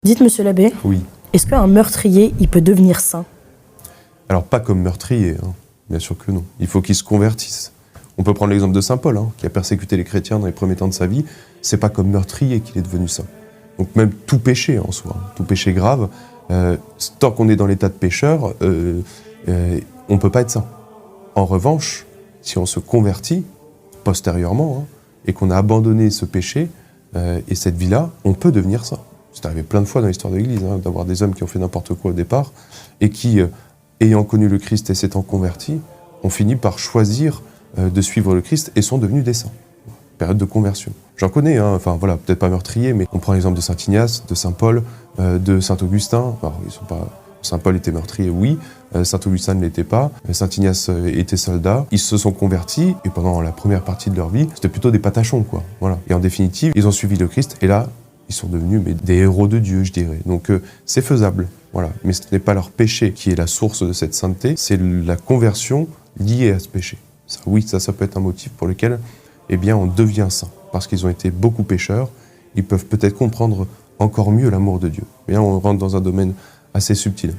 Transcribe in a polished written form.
Dites, monsieur l'abbé, Oui. est-ce qu'un meurtrier, il peut devenir saint? Alors pas comme meurtrier, hein. Bien sûr que non. Il faut qu'il se convertisse. On peut prendre l'exemple de saint Paul, qui a persécuté les chrétiens dans les premiers temps de sa vie. C'est pas comme meurtrier qu'il est devenu saint. Donc même tout péché en soi, tout péché grave, tant qu'on est dans l'état de pécheur, on peut pas être saint. En revanche, si on se convertit postérieurement et qu'on a abandonné ce péché et cette vie-là, on peut devenir saint. C'est arrivé plein de fois dans l'histoire de l'Église, d'avoir des hommes qui ont fait n'importe quoi au départ et qui, ayant connu le Christ et s'étant convertis, ont fini par choisir de suivre le Christ et sont devenus des saints. Période de conversion. J'en connais, enfin voilà, peut-être pas meurtrier, mais on prend l'exemple de saint Ignace, de saint Paul, de saint Augustin. Alors, ils sont pas... Saint Paul était meurtrier, oui. Saint Augustin ne l'était pas. Saint Ignace était soldat. Ils se sont convertis et pendant la première partie de leur vie, c'était plutôt des patachons, quoi. Voilà. Et en définitive, ils ont suivi le Christ et là, ils sont devenus des héros de Dieu, je dirais. Donc c'est faisable, voilà. Mais ce n'est pas leur péché qui est la source de cette sainteté, c'est la conversion liée à ce péché. Ça, oui, ça peut être un motif pour lequel, eh bien, on devient saint. Parce qu'ils ont été beaucoup pécheurs, ils peuvent peut-être comprendre encore mieux l'amour de Dieu. Mais là, on rentre dans un domaine assez subtil.